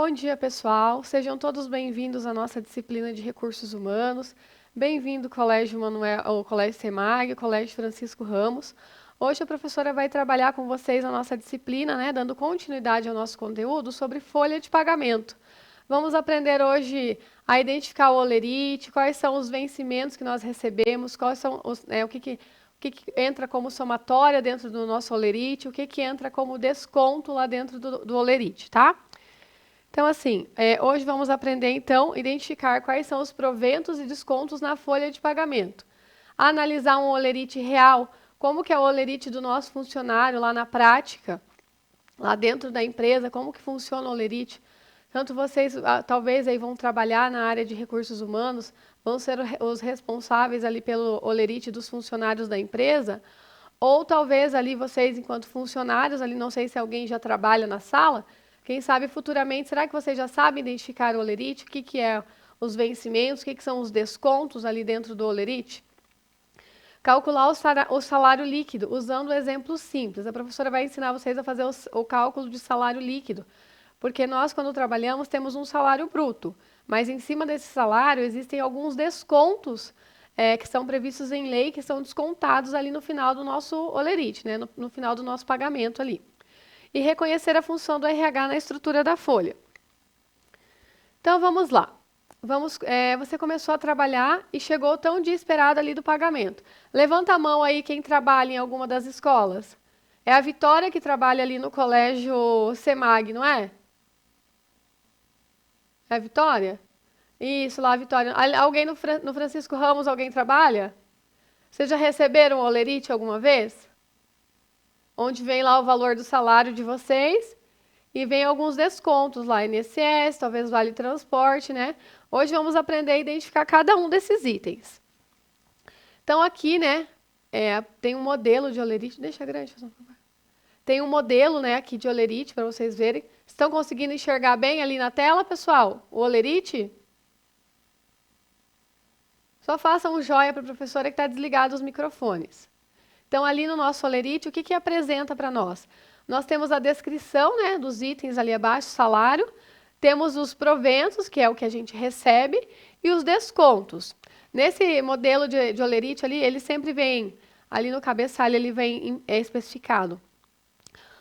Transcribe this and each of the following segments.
Bom dia, pessoal. Sejam todos bem-vindos à nossa disciplina de Recursos Humanos. Bem-vindo, Colégio Manuel, ao Colégio SEMAG, Colégio Francisco Ramos. Hoje a professora vai trabalhar com vocês a nossa disciplina, dando continuidade ao nosso conteúdo sobre folha de pagamento. Vamos aprender hoje a identificar o holerite, quais são os vencimentos que nós recebemos, quais são o que entra como somatória dentro do nosso holerite, o que entra como desconto lá dentro do holerite, tá? Então, assim, hoje vamos aprender, então, a identificar quais são os proventos e descontos na folha de pagamento. Analisar um holerite real, como que é o holerite do nosso funcionário lá na prática, lá dentro da empresa, como que funciona o holerite. Tanto vocês, talvez, aí vão trabalhar na área de recursos humanos, vão ser os responsáveis ali pelo holerite dos funcionários da empresa, ou talvez ali vocês, enquanto funcionários, ali não sei se alguém já trabalha na sala, quem sabe futuramente, será que vocês já sabem identificar o holerite? O que é os vencimentos? O que são os descontos ali dentro do holerite? Calcular o salário líquido, usando o exemplo simples. A professora vai ensinar vocês a fazer o cálculo de salário líquido, porque nós, quando trabalhamos, temos um salário bruto, mas em cima desse salário existem alguns descontos que são previstos em lei, que são descontados ali no final do nosso holerite, no final do nosso pagamento ali. E reconhecer a função do RH na estrutura da folha. Então, vamos lá. Você começou a trabalhar e chegou tão dia esperado ali do pagamento. Levanta a mão aí quem trabalha em alguma das escolas. É a Vitória que trabalha ali no colégio SEMAG, não é? É a Vitória? Isso, lá a Vitória. Alguém no Francisco Ramos, alguém trabalha? Vocês já receberam o holerite alguma vez? Onde vem lá o valor do salário de vocês e vem alguns descontos lá, INSS, talvez vale transporte, né? Hoje vamos aprender a identificar cada um desses itens. Então aqui, tem um modelo de holerite, deixa grande, por favor. Tem um modelo, aqui de holerite para vocês verem. Estão conseguindo enxergar bem ali na tela, pessoal? O holerite? Só façam um joia para a professora que está desligado os microfones. Então, ali no nosso holerite, o que apresenta para nós? Nós temos a descrição, dos itens ali abaixo, salário, temos os proventos, que é o que a gente recebe, e os descontos. Nesse modelo de holerite ali, ele sempre vem, ali no cabeçalho, ele vem especificado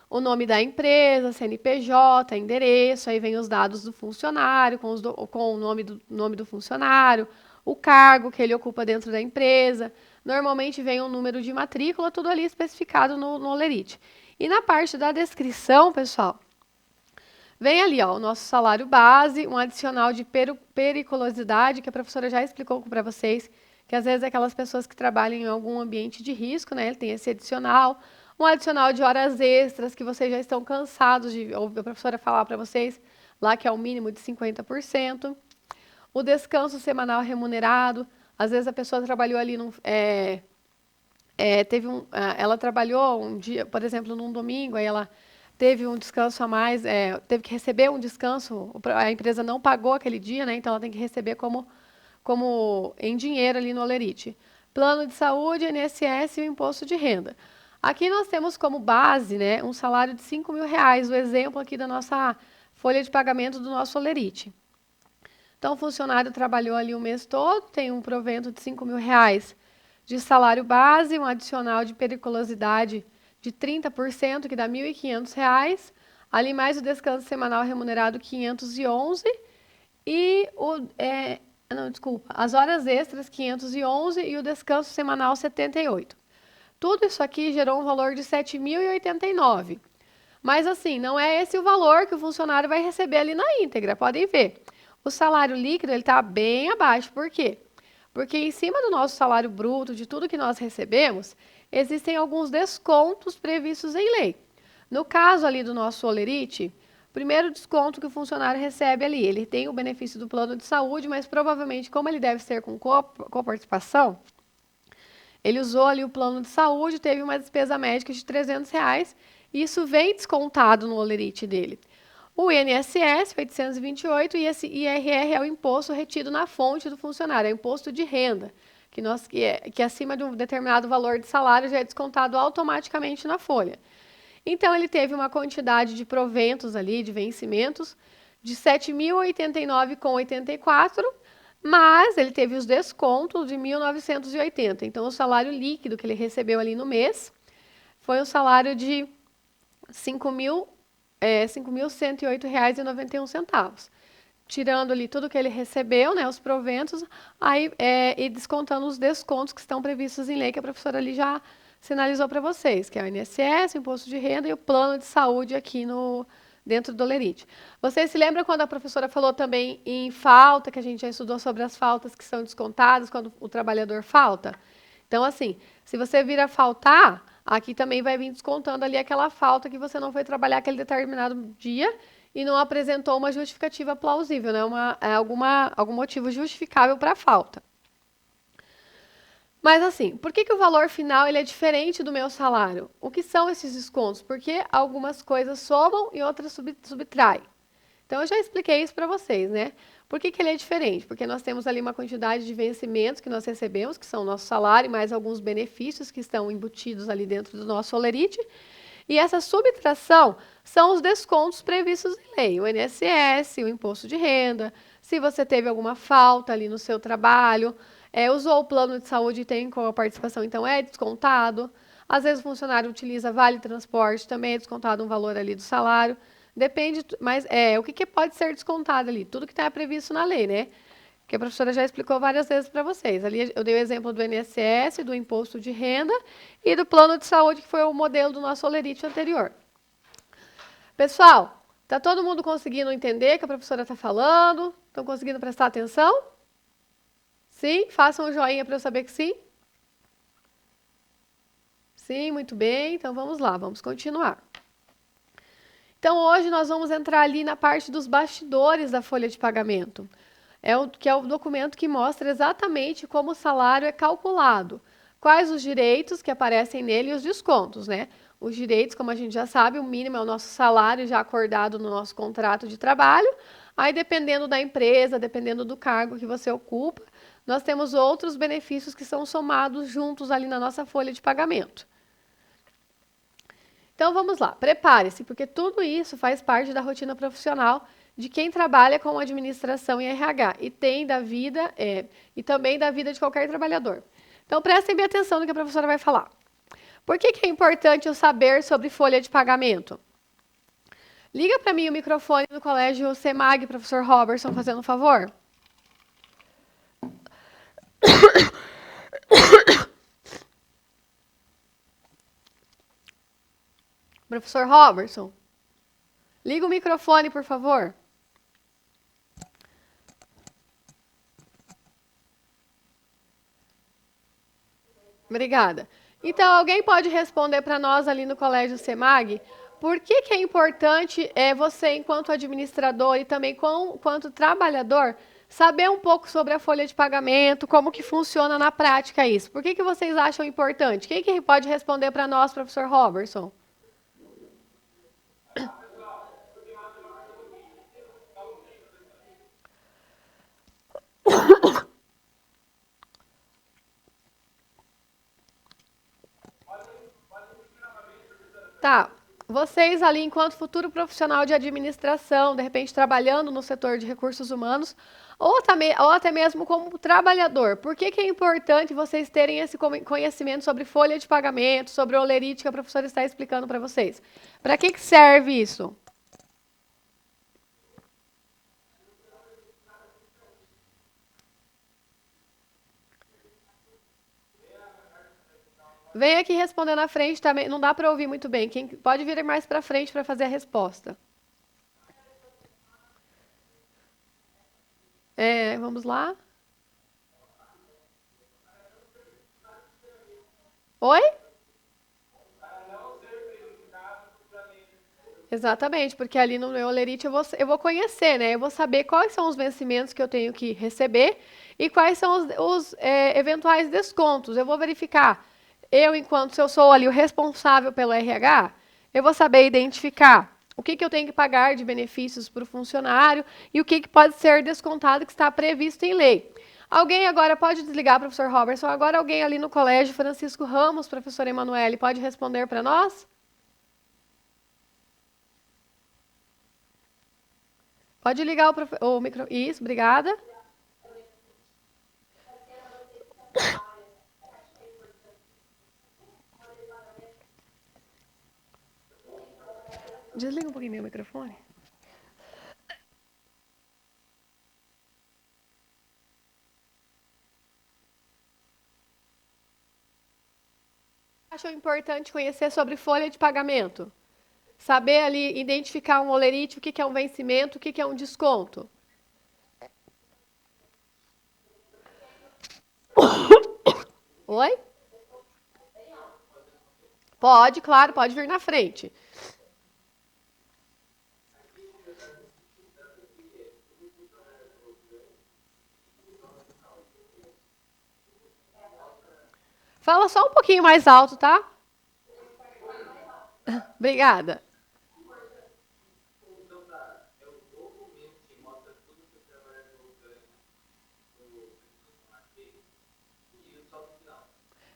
o nome da empresa, CNPJ, endereço, aí vem os dados do funcionário, com o nome do funcionário, o cargo que ele ocupa dentro da empresa. Normalmente vem um número de matrícula, tudo ali especificado no holerite. E na parte da descrição, pessoal, vem ali o nosso salário base, um adicional de periculosidade, que a professora já explicou para vocês, que às vezes aquelas pessoas que trabalham em algum ambiente de risco, ele tem esse adicional. Um adicional de horas extras, que vocês já estão cansados de ouvir a professora falar para vocês, lá que é o mínimo de 50%. O descanso semanal remunerado. Às vezes a pessoa trabalhou ali, ela trabalhou um dia, por exemplo, num domingo, aí ela teve um descanso a mais, teve que receber um descanso, a empresa não pagou aquele dia, então ela tem que receber como em dinheiro ali no holerite. Plano de saúde, INSS e o imposto de renda. Aqui nós temos como base, um salário de R$ 5.000, o exemplo aqui da nossa folha de pagamento do nosso holerite. Então, o funcionário trabalhou ali o mês todo, tem um provento de R$ 5.000 de salário base, um adicional de periculosidade de 30%, que dá R$ 1.500, ali mais o descanso semanal remunerado 511 e as horas extras 511 e o descanso semanal 78. Tudo isso aqui gerou um valor de R$ 7.089. Mas assim, não é esse o valor que o funcionário vai receber ali na íntegra, podem ver. O salário líquido está bem abaixo, por quê? Porque em cima do nosso salário bruto, de tudo que nós recebemos, existem alguns descontos previstos em lei. No caso ali do nosso holerite, o primeiro desconto que o funcionário recebe ali, ele tem o benefício do plano de saúde, mas provavelmente, como ele deve ser com coparticipação, ele usou ali o plano de saúde, teve uma despesa médica de R$ 300, e isso vem descontado no holerite dele. O INSS, 828, e esse IRR é o imposto retido na fonte do funcionário, é o imposto de renda, que acima de um determinado valor de salário já é descontado automaticamente na folha. Então, ele teve uma quantidade de proventos ali, de vencimentos, de R$ 7.089,84, mas ele teve os descontos de 1.980. Então, o salário líquido que ele recebeu ali no mês foi um salário de R$ 5.108,91. Tirando ali tudo que ele recebeu, né, os proventos, aí, e descontando os descontos que estão previstos em lei, que a professora ali já sinalizou para vocês, que é o INSS, o Imposto de Renda e o Plano de Saúde aqui dentro do Olerite. Vocês se lembram quando a professora falou também em falta, que a gente já estudou sobre as faltas que são descontadas quando o trabalhador falta? Então, assim, se você vir a faltar, aqui também vai vir descontando ali aquela falta que você não foi trabalhar aquele determinado dia e não apresentou uma justificativa plausível, né? Algum motivo justificável para a falta. Mas assim, por que o valor final ele é diferente do meu salário? O que são esses descontos? Porque algumas coisas somam e outras subtraem. Então, eu já expliquei isso para vocês, né? Por que ele é diferente? Porque nós temos ali uma quantidade de vencimentos que nós recebemos, que são o nosso salário, mais alguns benefícios que estão embutidos ali dentro do nosso Olerite. E essa subtração são os descontos previstos em lei, o INSS, o Imposto de Renda, se você teve alguma falta ali no seu trabalho, usou o plano de saúde e tem com a participação, então é descontado. Às vezes o funcionário utiliza vale transporte, também é descontado um valor ali do salário. Depende, mas o que pode ser descontado ali? Tudo que está previsto na lei, né? Que a professora já explicou várias vezes para vocês. Ali eu dei o exemplo do INSS, do Imposto de Renda e do Plano de Saúde, que foi o modelo do nosso Olerite anterior. Pessoal, está todo mundo conseguindo entender o que a professora está falando? Estão conseguindo prestar atenção? Sim? Façam um joinha para eu saber que sim. Sim, muito bem. Então vamos lá, vamos continuar. Então hoje nós vamos entrar ali na parte dos bastidores da folha de pagamento. Que é o documento que mostra exatamente como o salário é calculado, quais os direitos que aparecem nele e os descontos, né? Os direitos, como a gente já sabe, o mínimo é o nosso salário já acordado no nosso contrato de trabalho. Aí, dependendo da empresa, dependendo do cargo que você ocupa, nós temos outros benefícios que são somados juntos ali na nossa folha de pagamento. Então, vamos lá, prepare-se, porque tudo isso faz parte da rotina profissional de quem trabalha com administração e RH e tem da vida, e também da vida de qualquer trabalhador. Então, prestem bem atenção no que a professora vai falar. Por que é importante eu saber sobre folha de pagamento? Liga para mim o microfone do colégio CEMAG, professor Robertson, fazendo um favor. Professor Robertson, liga o microfone, por favor. Obrigada. Então, alguém pode responder para nós ali no Colégio CEMAG por que é importante você, enquanto administrador e também enquanto trabalhador, saber um pouco sobre a folha de pagamento, como que funciona na prática isso? Por que vocês acham importante? Quem que pode responder para nós, professor Robertson? Tá. Vocês ali, enquanto futuro profissional de administração, de repente trabalhando no setor de recursos humanos, ou até mesmo como trabalhador, por que é importante vocês terem esse conhecimento sobre folha de pagamento, sobre o Olerite que a professora está explicando para vocês? Para que serve isso? Vem aqui responder na frente também, não dá para ouvir muito bem. Quem pode vir mais para frente para fazer a resposta? Vamos lá. Oi? Exatamente, porque ali no meu Olerite eu vou conhecer, né? Eu vou saber quais são os vencimentos que eu tenho que receber e quais são os eventuais descontos. Eu vou verificar. Se eu sou ali o responsável pelo RH, eu vou saber identificar o que eu tenho que pagar de benefícios para o funcionário e o que pode ser descontado que está previsto em lei. Alguém agora pode desligar, professor Robertson? Agora alguém ali no colégio Francisco Ramos, professor Emanuele, pode responder para nós? Pode ligar o micro. Isso, obrigada. Desliga um pouquinho meu microfone. Acho importante conhecer sobre folha de pagamento. Saber ali identificar um holerite, o que é um vencimento, o que é um desconto. Oi? Pode, claro, pode vir na frente. Fala só um pouquinho mais alto, tá? Obrigada.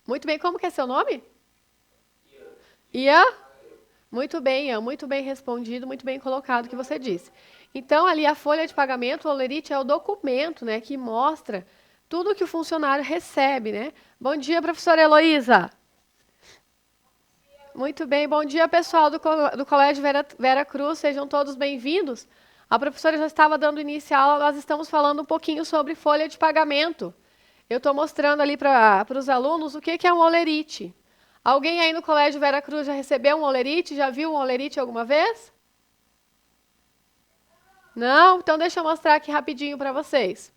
Muito bem, como que é seu nome? Ian? Muito bem, Ian, muito bem respondido, muito bem colocado o que você disse. Então, ali a folha de pagamento, o holerite é o documento, né, que mostra tudo que o funcionário recebe, né? Bom dia, professora Heloísa. Muito bem, bom dia, pessoal do Colégio Vera Cruz, sejam todos bem-vindos. A professora já estava dando início à aula, nós estamos falando um pouquinho sobre folha de pagamento. Eu estou mostrando ali para os alunos o que é um holerite. Alguém aí no Colégio Vera Cruz já recebeu um holerite? Já viu um holerite alguma vez? Não? Então deixa eu mostrar aqui rapidinho para vocês.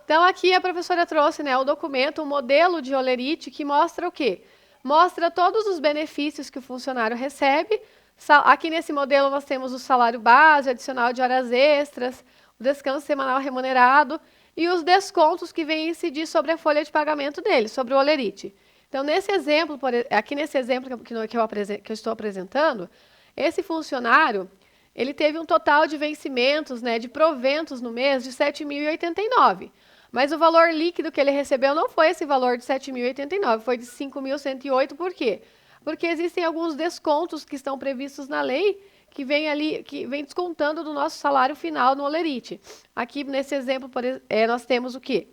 Então aqui a professora trouxe, né, o documento, um modelo de holerite que mostra o quê? Mostra todos os benefícios que o funcionário recebe. Aqui nesse modelo nós temos o salário base, adicional de horas extras, o descanso semanal remunerado e os descontos que vêm incidir sobre a folha de pagamento dele, sobre o holerite. Então, nesse exemplo, aqui nesse exemplo que eu estou apresentando, esse funcionário, ele teve um total de vencimentos, né, de proventos no mês de R$ 7.089. Mas o valor líquido que ele recebeu não foi esse valor de 7.089, foi de 5.108. Por quê? Porque existem alguns descontos que estão previstos na lei que vem ali, que vem descontando do nosso salário final no holerite. Aqui nesse exemplo, nós temos o quê?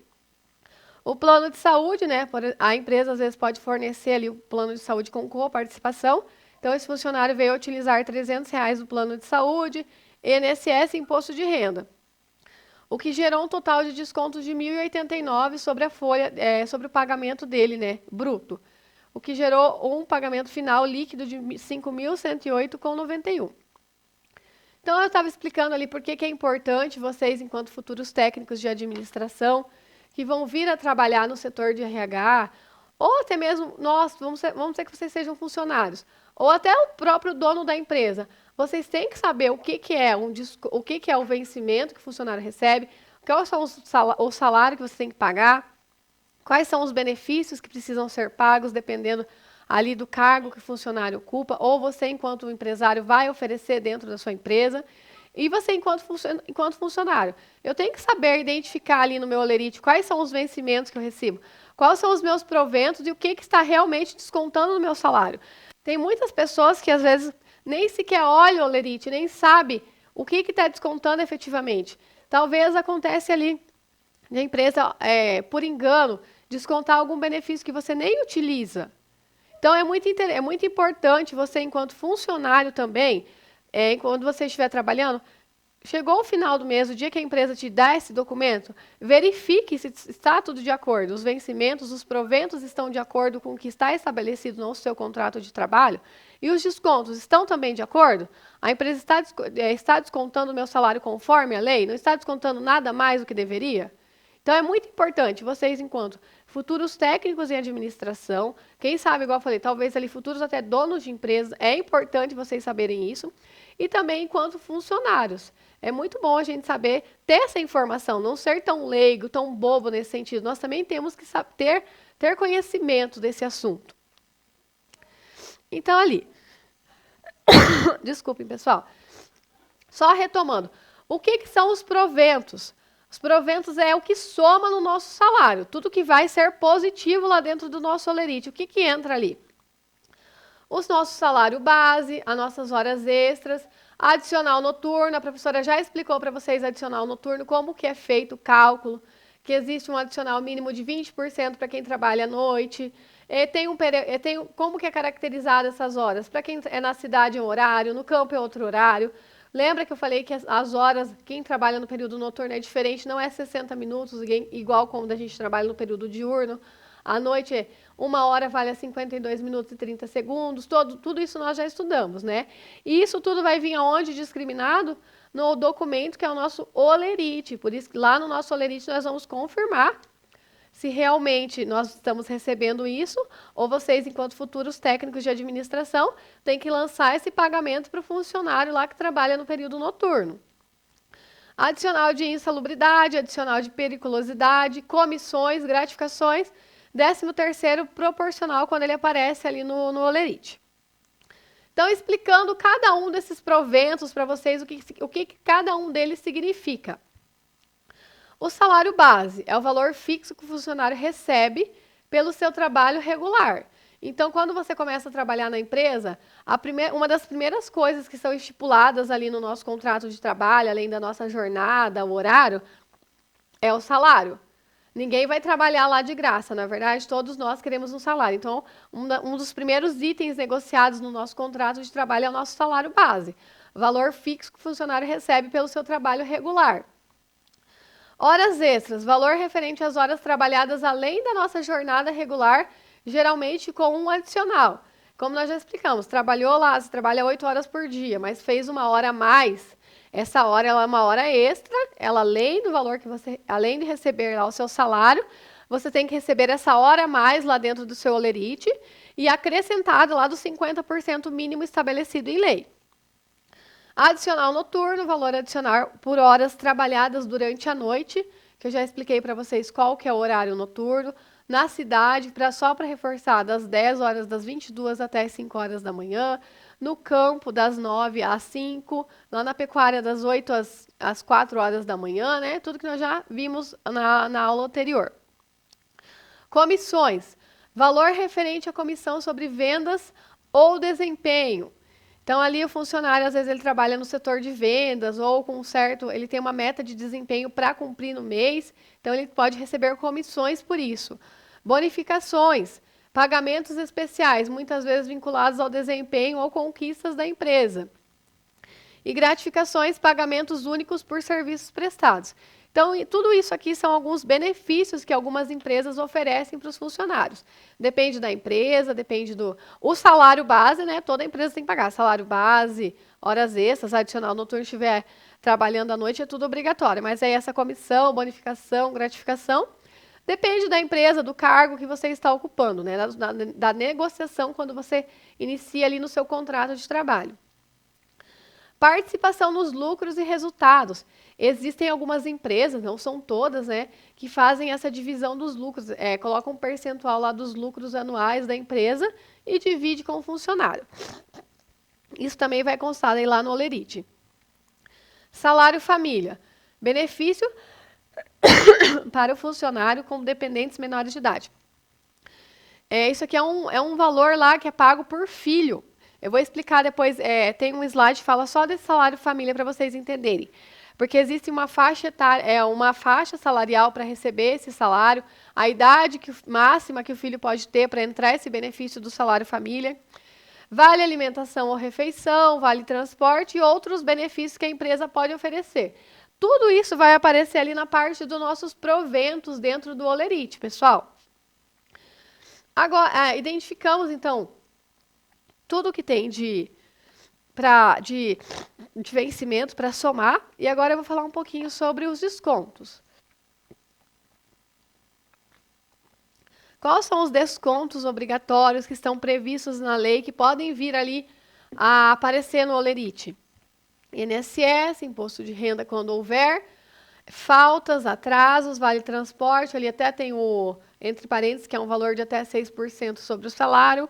O plano de saúde, né? A empresa às vezes pode fornecer ali o plano de saúde com coparticipação. Então, esse funcionário veio utilizar R$ 300 do plano de saúde, INSS e imposto de renda. O que gerou um total de descontos de 1.089 sobre a folha, sobre o pagamento dele, né, bruto. O que gerou um pagamento final líquido de 5.108,91. Então, eu estava explicando ali por que é importante vocês, enquanto futuros técnicos de administração, que vão vir a trabalhar no setor de RH, ou até mesmo nós, vamos dizer que vocês sejam funcionários, ou até o próprio dono da empresa. Vocês têm que saber o que é o vencimento que o funcionário recebe, qual são o salário que você tem que pagar, quais são os benefícios que precisam ser pagos, dependendo ali do cargo que o funcionário ocupa, ou você, enquanto empresário, vai oferecer dentro da sua empresa. E você, enquanto funcionário, eu tenho que saber identificar ali no meu holerite quais são os vencimentos que eu recebo, quais são os meus proventos e o que está realmente descontando no meu salário. Tem muitas pessoas que, às vezes, nem sequer olham o holerite, nem sabe o que está descontando efetivamente. Talvez acontece ali na empresa, por engano, descontar algum benefício que você nem utiliza. Então, é muito importante você, enquanto funcionário também, quando você estiver trabalhando, chegou o final do mês, o dia que a empresa te dá esse documento, verifique se está tudo de acordo. Os vencimentos, os proventos estão de acordo com o que está estabelecido no seu contrato de trabalho. E os descontos estão também de acordo? A empresa está descontando o meu salário conforme a lei? Não está descontando nada mais do que deveria? Então, é muito importante vocês, enquanto futuros técnicos em administração, quem sabe, igual eu falei, talvez ali futuros até donos de empresas, é importante vocês saberem isso. E também enquanto funcionários. É muito bom a gente saber ter essa informação, não ser tão leigo, tão bobo nesse sentido. Nós também temos que ter conhecimento desse assunto. Então, ali. Desculpem, pessoal. Só retomando. O que são os proventos? Os proventos é o que soma no nosso salário. Tudo que vai ser positivo lá dentro do nosso holerite. O que entra ali? O nosso salário base, as nossas horas extras, Adicional noturno, a professora já explicou para vocês adicional noturno, como que é feito o cálculo, que existe um adicional mínimo de 20% para quem trabalha à noite. Como que é caracterizado essas horas? Para quem é na cidade é um horário, no campo é outro horário. Lembra que eu falei que as horas, quem trabalha no período noturno é diferente, não é 60 minutos, igual quando a gente trabalha no período diurno. À noite é 1 hora vale a 52 minutos e 30 segundos, tudo isso nós já estudamos, né? E isso tudo vai vir aonde discriminado? No documento que é o nosso Olerite. Por isso que lá no nosso Olerite nós vamos confirmar se realmente nós estamos recebendo isso, ou vocês, enquanto futuros técnicos de administração, têm que lançar esse pagamento para o funcionário lá que trabalha no período noturno. Adicional de insalubridade, adicional de periculosidade, comissões, gratificações, 13º proporcional quando ele aparece ali no Olerite. Então, explicando cada um desses proventos para vocês, o que cada um deles significa. O salário base é o valor fixo que o funcionário recebe pelo seu trabalho regular. Então, quando você começa a trabalhar na empresa, uma das primeiras coisas que são estipuladas ali no nosso contrato de trabalho, além da nossa jornada, o horário, é o salário. Ninguém vai trabalhar lá de graça, na verdade, todos nós queremos um salário. Então, um dos primeiros itens negociados no nosso contrato de trabalho é o nosso salário base, valor fixo que o funcionário recebe pelo seu trabalho regular. Horas extras, valor referente às horas trabalhadas além da nossa jornada regular, geralmente com um adicional. Como nós já explicamos, trabalhou lá, você trabalha 8 horas por dia, mas fez 1 hora a mais. Essa hora ela é uma hora extra, ela além do valor que você, além de receber lá o seu salário, você tem que receber essa hora a mais lá dentro do seu Olerite e acrescentado lá dos 50% mínimo estabelecido em lei. Adicional noturno, valor adicional por horas trabalhadas durante a noite, que eu já expliquei para vocês qual que é o horário noturno. Na cidade, só para reforçar, das 10 horas, das 22 até as 5 horas da manhã. No campo, das 9 às 5. Lá na pecuária, das 8 às 4 horas da manhã, né? Tudo que nós já vimos na aula anterior. Comissões. Valor referente à comissão sobre vendas ou desempenho. Então, ali o funcionário, às vezes, ele trabalha no setor de vendas ou ele tem uma meta de desempenho para cumprir no mês, então ele pode receber comissões por isso. Bonificações, pagamentos especiais, muitas vezes vinculados ao desempenho ou conquistas da empresa. E gratificações, pagamentos únicos por serviços prestados. Então, tudo isso aqui são alguns benefícios que algumas empresas oferecem para os funcionários. Depende da empresa, depende o salário base, né? Toda empresa tem que pagar salário base, horas extras, adicional noturno, estiver trabalhando à noite, é tudo obrigatório. Mas aí essa comissão, bonificação, gratificação, depende da empresa, do cargo que você está ocupando, né? Da negociação quando você inicia ali no seu contrato de trabalho. Participação nos lucros e resultados. Existem algumas empresas, não são todas, né, que fazem essa divisão dos lucros, colocam um percentual lá dos lucros anuais da empresa e divide com o funcionário. Isso também vai constar aí lá no Olerite. Salário família. Benefício para o funcionário com dependentes menores de idade. Isso aqui é um valor lá que é pago por filho. Eu vou explicar depois, tem um slide que fala só desse salário família para vocês entenderem. Porque existe uma faixa etária, uma faixa salarial para receber esse salário, a idade máxima que o filho pode ter para entrar esse benefício do salário família, vale alimentação ou refeição, vale transporte e outros benefícios que a empresa pode oferecer. Tudo isso vai aparecer ali na parte dos nossos proventos dentro do Olerite, pessoal. Agora, identificamos, então, tudo que tem de vencimento para somar. E agora eu vou falar um pouquinho sobre os descontos. Quais são os descontos obrigatórios que estão previstos na lei que podem vir ali a aparecer no Olerite? INSS, imposto de renda quando houver, faltas, atrasos, vale transporte, ali até tem entre parênteses, que é um valor de até 6% sobre o salário.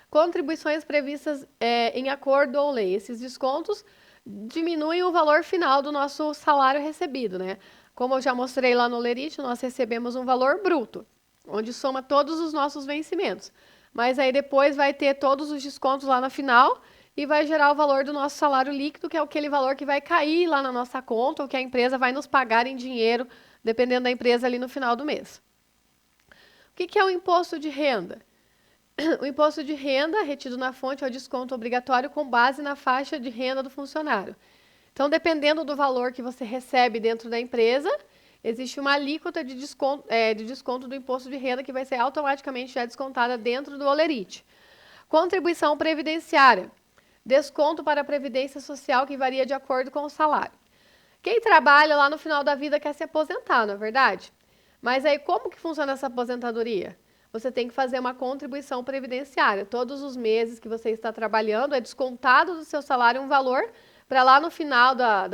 Contribuições previstas em acordo ou lei. Esses descontos diminuem o valor final do nosso salário recebido, né? Como eu já mostrei lá no Olerite, nós recebemos um valor bruto, onde soma todos os nossos vencimentos. Mas aí depois vai ter todos os descontos lá no final, e vai gerar o valor do nosso salário líquido, que é aquele valor que vai cair lá na nossa conta, ou que a empresa vai nos pagar em dinheiro, dependendo da empresa ali no final do mês. O que é o imposto de renda? O imposto de renda retido na fonte é o desconto obrigatório com base na faixa de renda do funcionário. Então, dependendo do valor que você recebe dentro da empresa, existe uma alíquota de desconto do imposto de renda que vai ser automaticamente já descontada dentro do holerite. Contribuição previdenciária. Desconto para a previdência social que varia de acordo com o salário. Quem trabalha lá no final da vida quer se aposentar, não é verdade? Mas aí como que funciona essa aposentadoria? Você tem que fazer uma contribuição previdenciária. Todos os meses que você está trabalhando, é descontado do seu salário um valor para lá no final da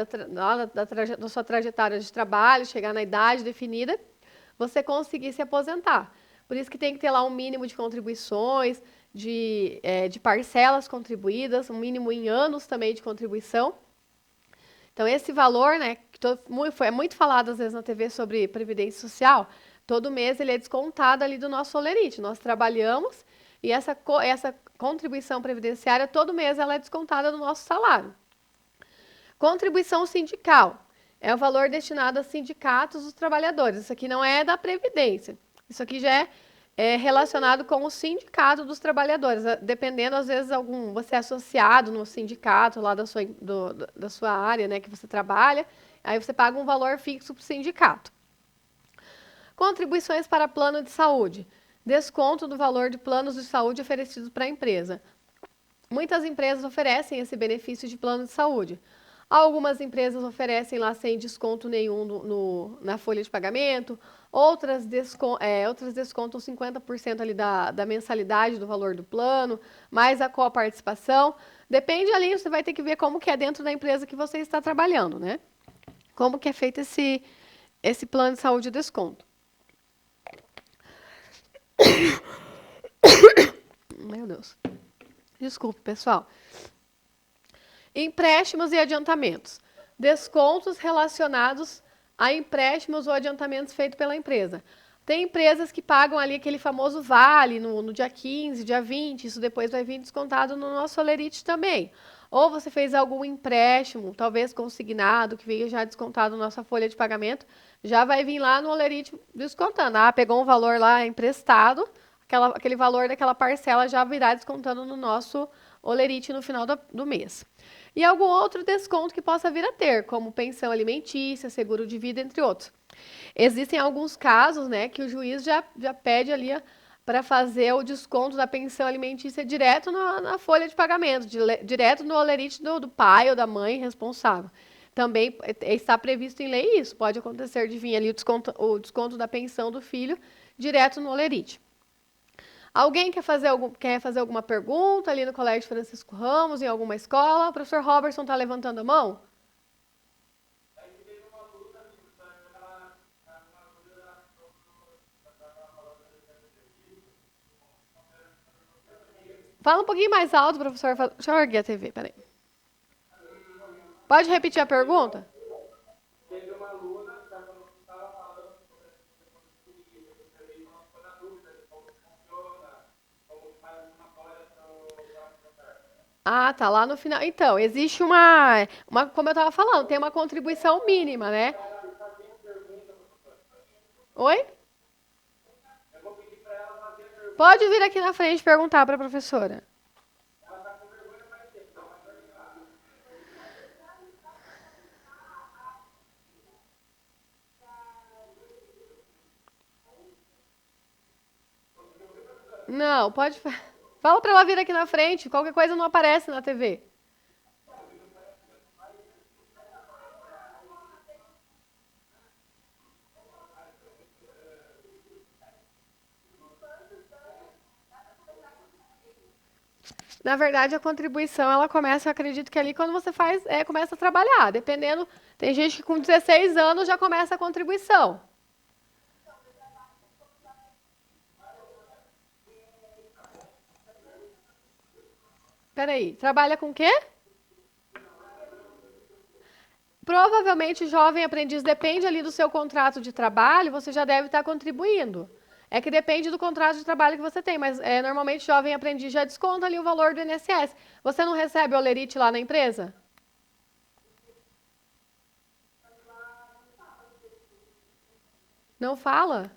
sua trajetória de trabalho, chegar na idade definida, você conseguir se aposentar. Por isso que tem que ter lá um mínimo de contribuições, de parcelas contribuídas, um mínimo em anos também de contribuição. Então, esse valor, né, que é muito falado às vezes na TV sobre Previdência Social, todo mês ele é descontado ali do nosso holerite. Nós trabalhamos e essa contribuição previdenciária, todo mês ela é descontada do nosso salário. Contribuição sindical é o valor destinado a sindicatos dos trabalhadores. Isso aqui não é da Previdência. Isso aqui já é relacionado com o sindicato dos trabalhadores. Dependendo, às vezes, você é associado no sindicato lá da sua área, né, que você trabalha, aí você paga um valor fixo para o sindicato. Contribuições para plano de saúde. Desconto do valor de planos de saúde oferecidos para a empresa. Muitas empresas oferecem esse benefício de plano de saúde. Algumas empresas oferecem lá sem desconto nenhum na folha de pagamento, outras descontam 50% ali da mensalidade do valor do plano, mais a coparticipação. Depende ali, você vai ter que ver como que é dentro da empresa que você está trabalhando, né? Como que é feito esse plano de saúde de desconto. Meu Deus. Desculpe, pessoal. Empréstimos e adiantamentos. Descontos relacionados a empréstimos ou adiantamentos feitos pela empresa. Tem empresas que pagam ali aquele famoso vale no dia 15, dia 20, isso depois vai vir descontado no nosso holerite também. Ou você fez algum empréstimo, talvez consignado, que veio já descontado na nossa folha de pagamento, já vai vir lá no holerite descontando. Ah, pegou um valor lá emprestado, aquele valor daquela parcela já virá descontando no nosso holerite no final do mês. E algum outro desconto que possa vir a ter, como pensão alimentícia, seguro de vida, entre outros. Existem alguns casos, né, que o juiz já pede ali para fazer o desconto da pensão alimentícia direto na folha de pagamento, direto no holerite do pai ou da mãe responsável. Também está previsto em lei isso, pode acontecer de vir ali o desconto da pensão do filho direto no holerite. Alguém quer fazer alguma pergunta ali no Colégio Francisco Ramos, em alguma escola? O professor Robertson está levantando a mão? Fala um pouquinho mais alto, professor. Deixa eu erguer a TV, peraí. Pode repetir a pergunta? Teve uma aluna que estava falando sobre a dúvida de como funciona, como faz uma avaliação. Ah, tá lá no final. Então, existe como eu estava falando, tem uma contribuição mínima, né? Oi? Pode vir aqui na frente perguntar para a professora. Não, pode. Fala para ela vir aqui na frente. Qualquer coisa não aparece na TV. Na verdade, a contribuição, ela começa, eu acredito que ali quando você começa a trabalhar. Dependendo, tem gente que com 16 anos já começa a contribuição. Peraí, trabalha com o quê? Provavelmente, jovem aprendiz, depende ali do seu contrato de trabalho, você já deve estar contribuindo. É que depende do contrato de trabalho que você tem, mas normalmente jovem aprendiz já desconta ali o valor do INSS. Você não recebe olerite lá na empresa? Não fala?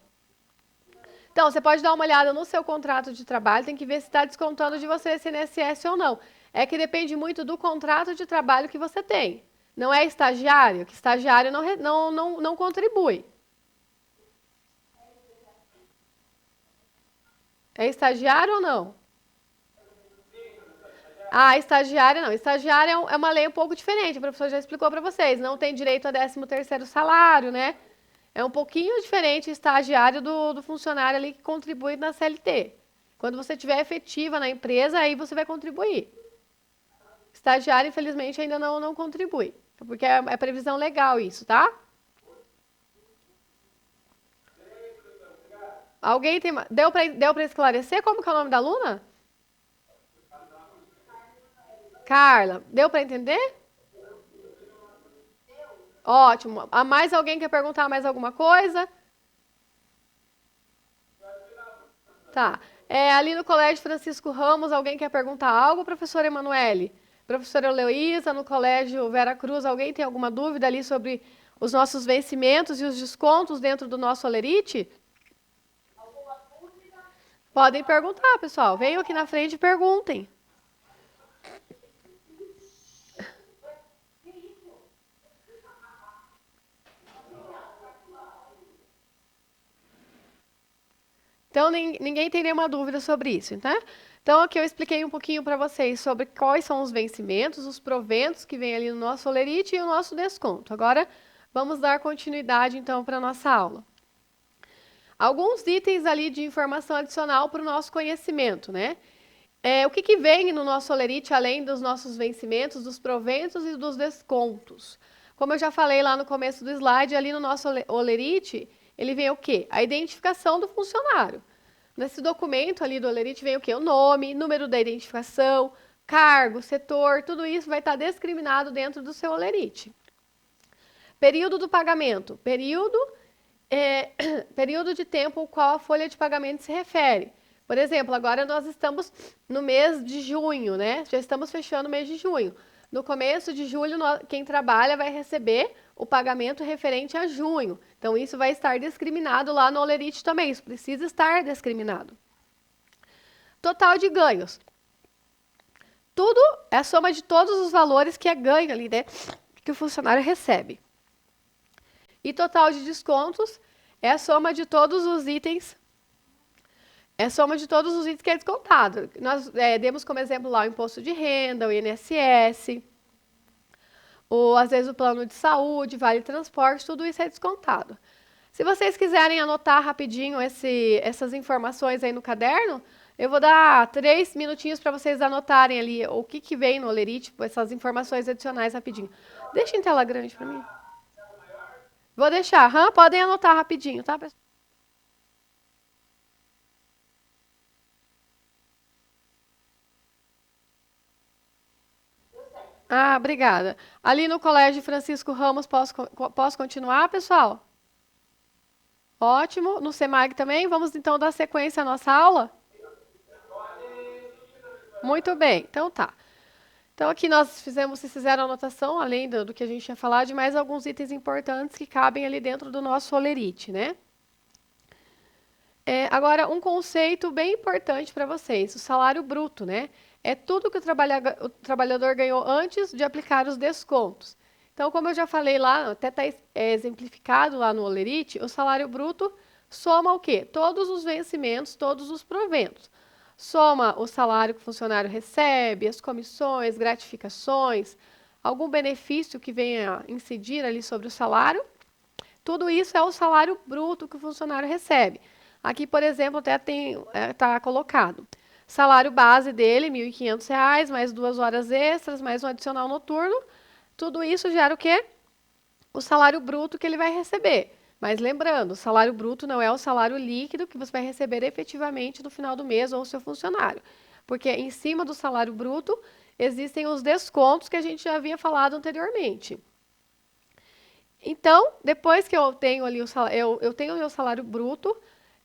Então, você pode dar uma olhada no seu contrato de trabalho, tem que ver se está descontando de você esse INSS ou não. É que depende muito do contrato de trabalho que você tem. Não é estagiário, que estagiário não contribui. É estagiário ou não? Ah, estagiário não. Estagiário é uma lei um pouco diferente. O professor já explicou para vocês. Não tem direito a 13º salário, né? É um pouquinho diferente o estagiário do funcionário ali que contribui na CLT. Quando você tiver efetiva na empresa, aí você vai contribuir. Estagiário, infelizmente, ainda não contribui. Porque é previsão legal isso, tá? Alguém tem. Deu para esclarecer como que é o nome da aluna? Carla. Deu para entender? Ótimo. A mais alguém quer perguntar mais alguma coisa? Tá. Ali no Colégio Francisco Ramos, alguém quer perguntar algo, professora Emanuele? Professora Heloísa, no Colégio Vera Cruz, alguém tem alguma dúvida ali sobre os nossos vencimentos e os descontos dentro do nosso Olerite? Podem perguntar, pessoal. Venham aqui na frente e perguntem. Então, ninguém tem nenhuma dúvida sobre isso, tá? Então, aqui eu expliquei um pouquinho para vocês sobre quais são os vencimentos, os proventos que vem ali no nosso Olerite e o nosso desconto. Agora, vamos dar continuidade, então, para a nossa aula. Alguns itens ali de informação adicional para o nosso conhecimento, né? O que vem no nosso Olerite, além dos nossos vencimentos, dos proventos e dos descontos? Como eu já falei lá no começo do slide, ali no nosso Olerite, ele vem o quê? A identificação do funcionário. Nesse documento ali do Olerite vem o quê? O nome, número da identificação, cargo, setor, tudo isso vai estar discriminado dentro do seu Olerite. Período do pagamento. Período de tempo ao qual a folha de pagamento se refere. Por exemplo, agora nós estamos no mês de junho, né? Já estamos fechando o mês de junho. No começo de julho, quem trabalha vai receber o pagamento referente a junho. Então, isso vai estar discriminado lá no Olerite também. Isso precisa estar discriminado. Total de ganhos. Tudo é a soma de todos os valores que é ganho ali, né? Que o funcionário recebe. E total de descontos é a soma de todos os itens. É a soma de todos os itens que é descontado. Nós demos como exemplo lá o imposto de renda, o INSS, às vezes o plano de saúde, vale transporte, tudo isso é descontado. Se vocês quiserem anotar rapidinho essas informações aí no caderno, eu vou dar 3 minutinhos para vocês anotarem ali o que vem no Olerite, essas informações adicionais rapidinho. Deixa em tela grande para mim. Vou deixar, podem anotar rapidinho, tá, pessoal? Ah, obrigada. Ali no Colégio Francisco Ramos, posso continuar, pessoal? Ótimo. No SEMAG também? Vamos então dar sequência à nossa aula? Muito bem, então tá. Então aqui vocês fizeram anotação, além do que a gente tinha falado, de mais alguns itens importantes que cabem ali dentro do nosso Olerite, né? Agora, um conceito bem importante para vocês, o salário bruto, né? É tudo que o trabalhador ganhou antes de aplicar os descontos. Então, como eu já falei lá, até está exemplificado lá no Olerite, o salário bruto soma o quê? Todos os vencimentos, todos os proventos. Soma o salário que o funcionário recebe, as comissões, gratificações, algum benefício que venha incidir ali sobre o salário. Tudo isso é o salário bruto que o funcionário recebe. Aqui, por exemplo, até está colocado. Salário base dele, R$ 1.500, mais 2 horas extras, mais um adicional noturno. Tudo isso gera o quê? O salário bruto que ele vai receber. Mas lembrando, o salário bruto não é o salário líquido que você vai receber efetivamente no final do mês ou o seu funcionário. Porque em cima do salário bruto existem os descontos que a gente já havia falado anteriormente. Então, depois que eu tenho ali eu tenho o meu salário bruto,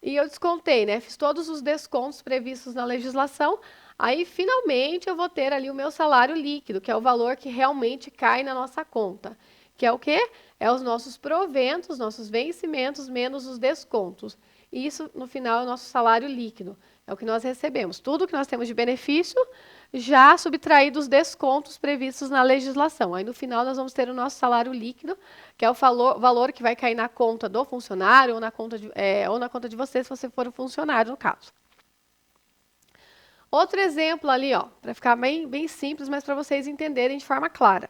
e eu descontei, né? Fiz todos os descontos previstos na legislação. Aí, finalmente, eu vou ter ali o meu salário líquido, que é o valor que realmente cai na nossa conta. Que é o quê? É os nossos proventos, nossos vencimentos, menos os descontos. Isso, no final, é o nosso salário líquido. É o que nós recebemos. Tudo que nós temos de benefício, já subtraído os descontos previstos na legislação. Aí, no final, nós vamos ter o nosso salário líquido, que é o valor que vai cair na conta do funcionário ou na conta de você, se você for um funcionário, no caso. Outro exemplo ali, ó, para ficar bem simples, mas para vocês entenderem de forma clara.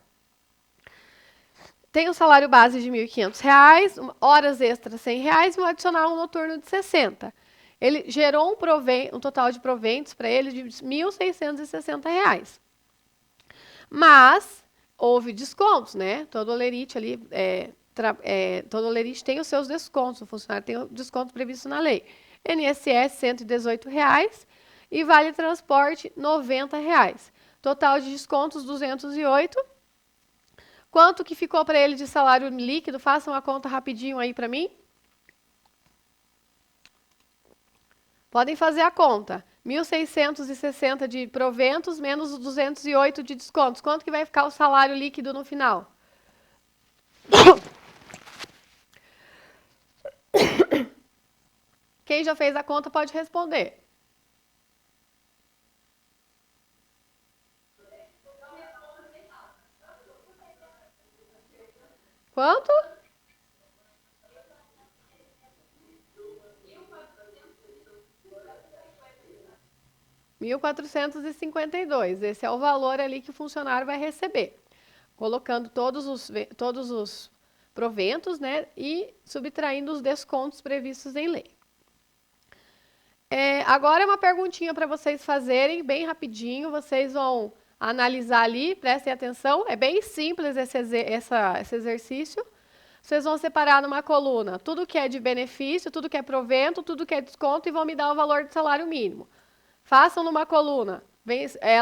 Tem um salário base de R$ 1.500, horas extras R$ 100 e um adicional noturno de 60. Ele gerou um total de proventos para ele de R$ 1.660. Mas houve descontos, né? Todo olerite ali, todo olerite tem os seus descontos, o funcionário tem o desconto previsto na lei. INSS R$ 118 e vale transporte R$ 90. Total de descontos 208. Quanto que ficou para ele de salário líquido? Façam a conta rapidinho aí para mim. Podem fazer a conta. 1.660 de proventos menos os 208 de descontos. Quanto que vai ficar o salário líquido no final? Quem já fez a conta pode responder. Quanto? 1.452. Esse é o valor ali que o funcionário vai receber, colocando todos os proventos, né, e subtraindo os descontos previstos em lei. Agora é uma perguntinha para vocês fazerem, bem rapidinho, vocês vão analisar ali, prestem atenção, é bem simples esse exercício. Vocês vão separar numa coluna tudo que é de benefício, tudo que é provento, tudo que é desconto e vão me dar o valor do salário mínimo. Façam numa coluna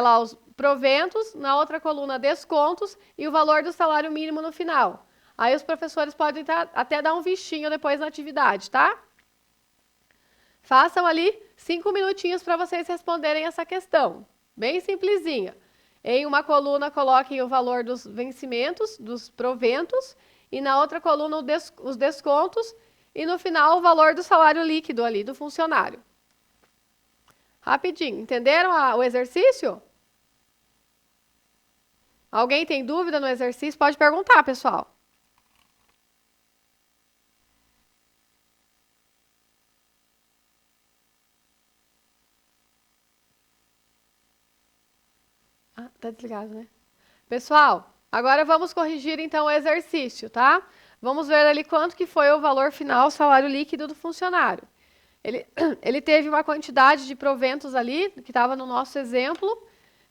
lá os proventos, na outra coluna descontos e o valor do salário mínimo no final. Aí os professores podem até dar um vistinho depois na atividade, tá? Façam ali 5 minutinhos para vocês responderem essa questão. Bem simplesinha. Em uma coluna, coloquem o valor dos vencimentos, dos proventos, e na outra coluna os descontos, e no final o valor do salário líquido ali do funcionário. Rapidinho. Entenderam o exercício? Alguém tem dúvida no exercício? Pode perguntar, pessoal. Ah, tá desligado, né? Pessoal, agora vamos corrigir então o exercício, tá? Vamos ver ali quanto que foi o valor final, o salário líquido do funcionário. Ele teve uma quantidade de proventos ali, que estava no nosso exemplo,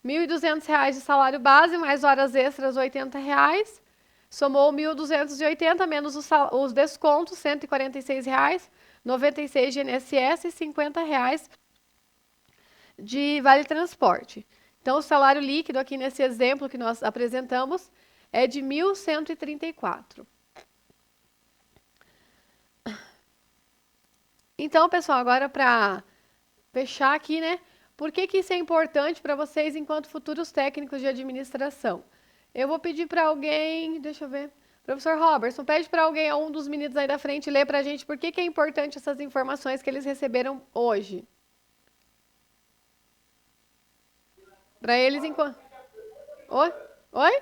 R$ 1.200 de salário base, mais horas extras R$ 80, somou 1.280 menos os descontos, R$ 146, R$ 96 de INSS e R$ 50 de vale transporte. Então, o salário líquido aqui nesse exemplo que nós apresentamos é de 1.134. Então, pessoal, agora para fechar aqui, né? Por que isso é importante para vocês enquanto futuros técnicos de administração? Eu vou pedir para alguém, deixa eu ver, professor Robertson, pede para alguém, um dos meninos aí da frente, ler para a gente por que é importante essas informações que eles receberam hoje. Para eles enquanto... Oi? Oi?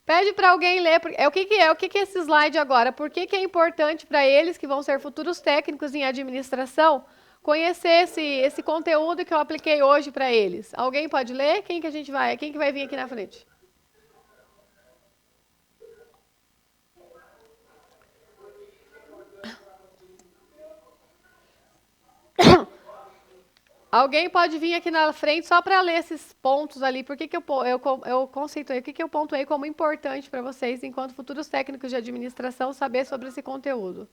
Pede para alguém ler. O que é esse slide agora? Por que é importante para eles, que vão ser futuros técnicos em administração, conhecer esse conteúdo que eu apliquei hoje para eles? Alguém pode ler? Quem que vai vir aqui na frente? Alguém pode vir aqui na frente só para ler esses pontos ali. Por que eu conceituei? O que eu pontuei como importante para vocês, enquanto futuros técnicos de administração, saber sobre esse conteúdo?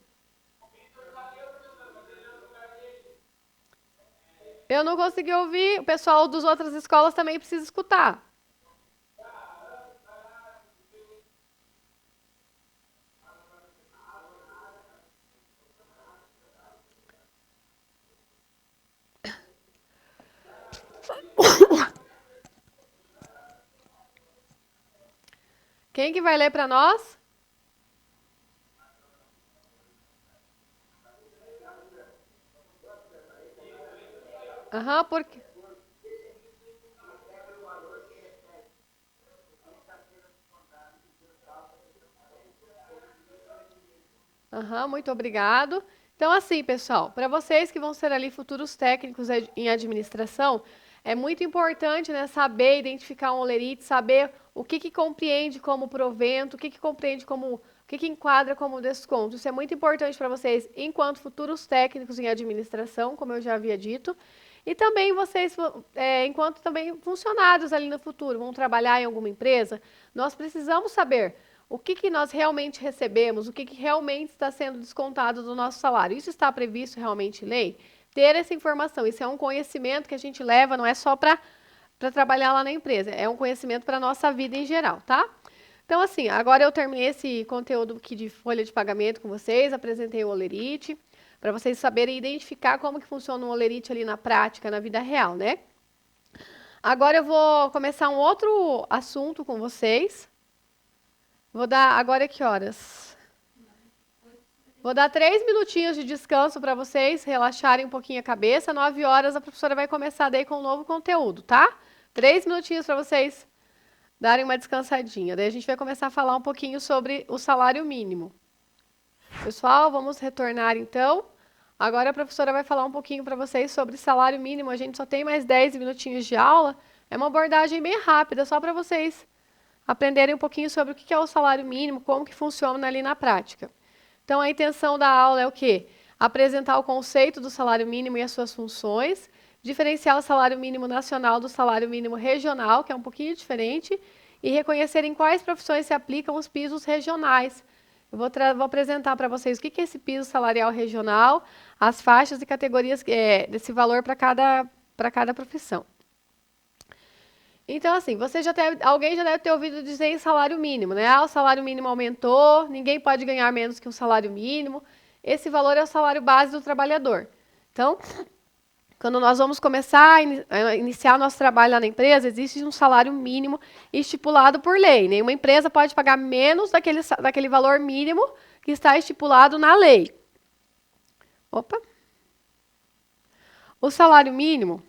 Eu não consegui ouvir. O pessoal das outras escolas também precisa escutar. Quem que vai ler para nós? Aham, porque... Aham, muito obrigado. Então, assim, pessoal, para vocês que vão ser ali futuros técnicos em administração, é muito importante, né, saber identificar um holerite, saber o que compreende como provento, o que compreende como, o que enquadra como desconto. Isso é muito importante para vocês enquanto futuros técnicos em administração, como eu já havia dito. E também vocês, enquanto também funcionários ali no futuro, vão trabalhar em alguma empresa, nós precisamos saber o que nós realmente recebemos, o que realmente está sendo descontado do nosso salário. Isso está previsto realmente em lei? Ter essa informação, isso é um conhecimento que a gente leva, não é só para trabalhar lá na empresa, é um conhecimento para a nossa vida em geral, tá? Então, assim, agora eu terminei esse conteúdo aqui de folha de pagamento com vocês, apresentei o Olerite, para vocês saberem identificar como que funciona o Olerite ali na prática, na vida real, né? Agora eu vou começar um outro assunto com vocês. Vou dar agora que horas? Vou dar 3 minutinhos de descanso para vocês relaxarem um pouquinho a cabeça. 9 horas a professora vai começar daí com um novo conteúdo, tá? 3 minutinhos para vocês darem uma descansadinha. Daí a gente vai começar a falar um pouquinho sobre o salário mínimo. Pessoal, vamos retornar então. Agora a professora vai falar um pouquinho para vocês sobre salário mínimo. A gente só tem mais 10 minutinhos de aula. É uma abordagem bem rápida, só para vocês aprenderem um pouquinho sobre o que é o salário mínimo, como que funciona ali na prática. Então, a intenção da aula é o quê? Apresentar o conceito do salário mínimo e as suas funções, diferenciar o salário mínimo nacional do salário mínimo regional, que é um pouquinho diferente, e reconhecer em quais profissões se aplicam os pisos regionais. Eu vou apresentar para vocês o que é esse piso salarial regional, as faixas e categorias desse valor para cada profissão. Então, assim, alguém já deve ter ouvido dizer em salário mínimo, né? Ah, o salário mínimo aumentou, ninguém pode ganhar menos que um salário mínimo. Esse valor é o salário base do trabalhador. Então, quando nós vamos começar a iniciar nosso trabalho lá na empresa, existe um salário mínimo estipulado por lei. Nenhuma empresa pode pagar menos daquele valor mínimo que está estipulado na lei. Opa! O salário mínimo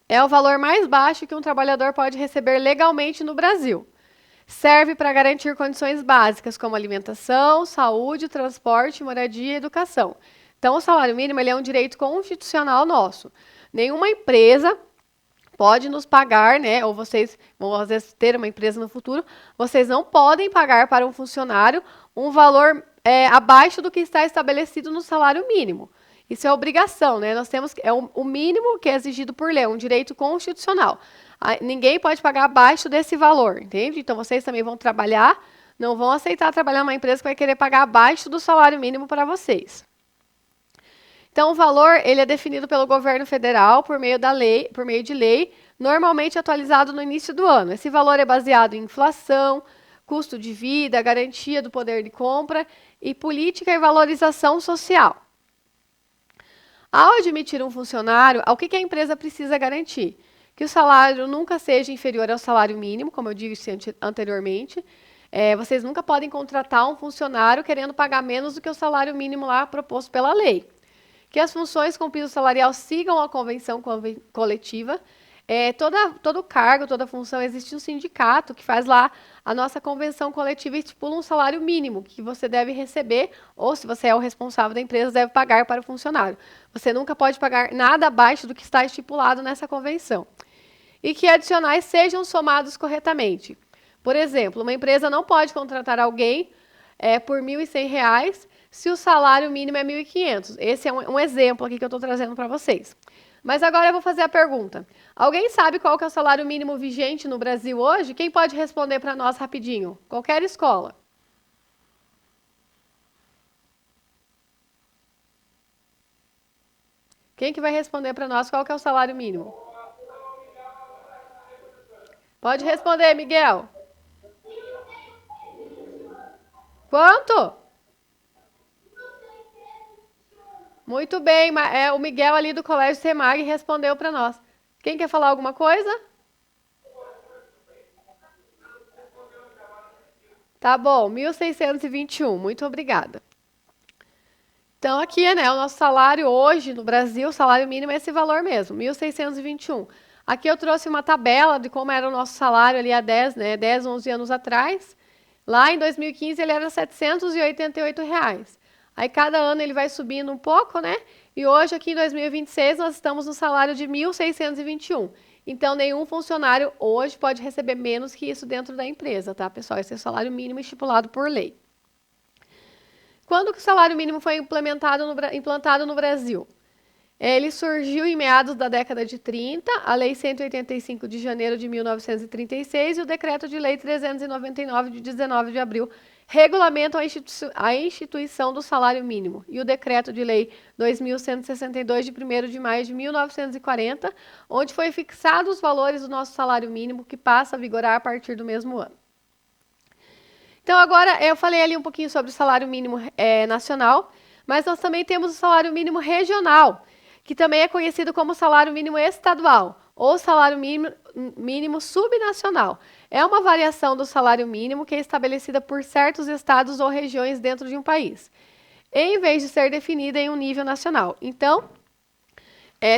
é o valor mais baixo que um trabalhador pode receber legalmente no Brasil. Serve para garantir condições básicas como alimentação, saúde, transporte, moradia e educação. Então, o salário mínimo ele é um direito constitucional nosso. Nenhuma empresa pode nos pagar, né? Ou vocês vão às vezes ter uma empresa no futuro, vocês não podem pagar para um funcionário um valor abaixo do que está estabelecido no salário mínimo. Isso é obrigação, né? Nós temos o mínimo que é exigido por lei, um direito constitucional. Ninguém pode pagar abaixo desse valor, entende? Então vocês também vão trabalhar, não vão aceitar trabalhar numa empresa que vai querer pagar abaixo do salário mínimo para vocês. Então o valor ele é definido pelo governo federal por meio de lei, normalmente atualizado no início do ano. Esse valor é baseado em inflação, custo de vida, garantia do poder de compra e política e valorização social. Ao admitir um funcionário, o que a empresa precisa garantir? Que o salário nunca seja inferior ao salário mínimo, como eu disse anteriormente. Vocês nunca podem contratar um funcionário querendo pagar menos do que o salário mínimo lá proposto pela lei. Que as funções com piso salarial sigam a convenção coletiva. Todo cargo, toda função, existe um sindicato que faz lá a nossa convenção coletiva e estipula um salário mínimo que você deve receber, ou se você é o responsável da empresa, deve pagar para o funcionário. Você nunca pode pagar nada abaixo do que está estipulado nessa convenção. E que adicionais sejam somados corretamente. Por exemplo, uma empresa não pode contratar alguém por R$ 1.100 se o salário mínimo é 1.500. Esse é um exemplo aqui que eu estou trazendo para vocês. Mas agora eu vou fazer a pergunta. Alguém sabe qual que é o salário mínimo vigente no Brasil hoje? Quem pode responder para nós rapidinho? Qualquer escola. Quem que vai responder para nós qual que é o salário mínimo? Pode responder, Miguel. Quanto? Muito bem, o Miguel ali do Colégio Semag respondeu para nós. Quem quer falar alguma coisa? Tá bom, 1.621, muito obrigada. Então, aqui, né, o nosso salário hoje no Brasil, o salário mínimo é esse valor mesmo, 1.621. Aqui eu trouxe uma tabela de como era o nosso salário ali há 10, 11 anos atrás. Lá em 2015 ele era R$ 788. Aí cada ano ele vai subindo um pouco, né? E hoje aqui em 2026 nós estamos no salário de 1.621. Então nenhum funcionário hoje pode receber menos que isso dentro da empresa, tá, pessoal? Esse é o salário mínimo estipulado por lei. Quando que o salário mínimo foi implantado no Brasil? Ele surgiu em meados da década de 30, a Lei 185 de janeiro de 1936 e o Decreto de Lei 399 de 19 de abril regulamentam a instituição do salário mínimo e o Decreto de Lei 2162 de 1º de maio de 1940, onde foi fixado os valores do nosso salário mínimo que passa a vigorar a partir do mesmo ano. Então agora eu falei ali um pouquinho sobre o salário mínimo nacional, mas nós também temos o salário mínimo regional, que também é conhecido como salário mínimo estadual ou salário mínimo subnacional. É uma variação do salário mínimo que é estabelecida por certos estados ou regiões dentro de um país, em vez de ser definida em um nível nacional. Então,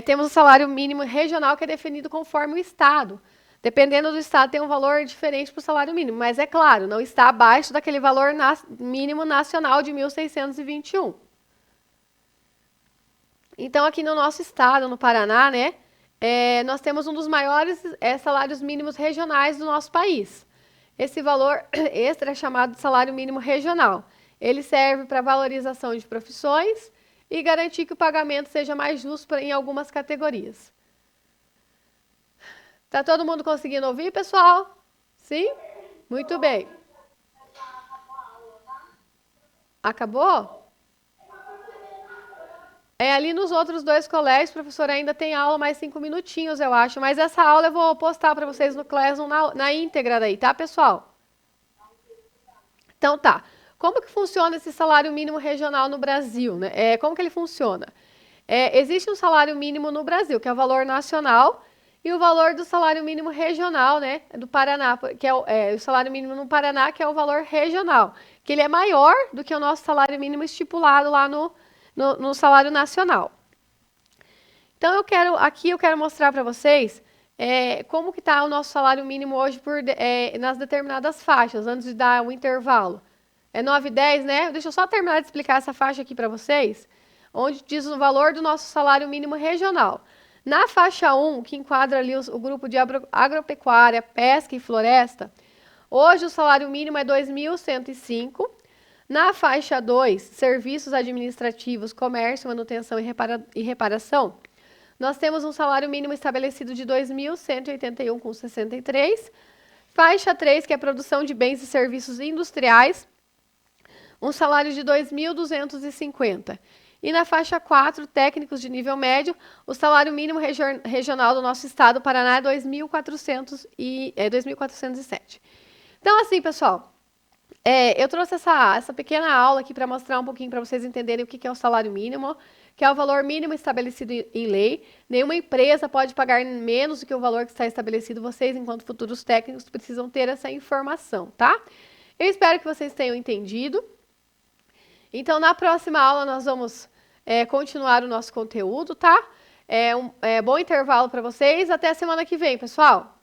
temos o salário mínimo regional que é definido conforme o estado. Dependendo do estado, tem um valor diferente para o salário mínimo, mas é claro, não está abaixo daquele valor mínimo nacional de 1.621. Então, aqui no nosso estado, no Paraná, né, nós temos um dos maiores salários mínimos regionais do nosso país. Esse valor extra é chamado de salário mínimo regional. Ele serve para valorização de profissões e garantir que o pagamento seja mais justo em algumas categorias. Tá todo mundo conseguindo ouvir, pessoal? Sim? Muito bem. Acabou? Ali nos outros dois colégios, professor, ainda tem aula mais 5 minutinhos, eu acho. Mas essa aula eu vou postar para vocês no Classroom na íntegra daí, tá, pessoal? Então tá. Como que funciona esse salário mínimo regional no Brasil, né? Como que ele funciona? Existe um salário mínimo no Brasil, que é o valor nacional, e o valor do salário mínimo regional, né, do Paraná, que é o salário mínimo no Paraná, que é o valor regional, que ele é maior do que o nosso salário mínimo estipulado lá no salário nacional. Então, eu quero mostrar para vocês como que está o nosso salário mínimo hoje nas determinadas faixas, antes de dar um intervalo. É 9 e 10, né? Deixa eu só terminar de explicar essa faixa aqui para vocês, onde diz o valor do nosso salário mínimo regional. Na faixa 1, que enquadra ali o grupo de agropecuária, pesca e floresta, hoje o salário mínimo é 2.105. Na faixa 2, serviços administrativos, comércio, manutenção e reparação, nós temos um salário mínimo estabelecido de 2.181,63. Faixa 3, que é produção de bens e serviços industriais, um salário de 2.250. E na faixa 4, técnicos de nível médio, o salário mínimo regional do nosso estado, Paraná, é 2.407. Então, assim, pessoal, eu trouxe essa pequena aula aqui para mostrar um pouquinho para vocês entenderem o que é o salário mínimo, que é o valor mínimo estabelecido em lei. Nenhuma empresa pode pagar menos do que o valor que está estabelecido. Vocês, enquanto futuros técnicos, precisam ter essa informação, tá? Eu espero que vocês tenham entendido. Então, na próxima aula, nós vamos continuar o nosso conteúdo, tá? Bom intervalo para vocês. Até a semana que vem, pessoal!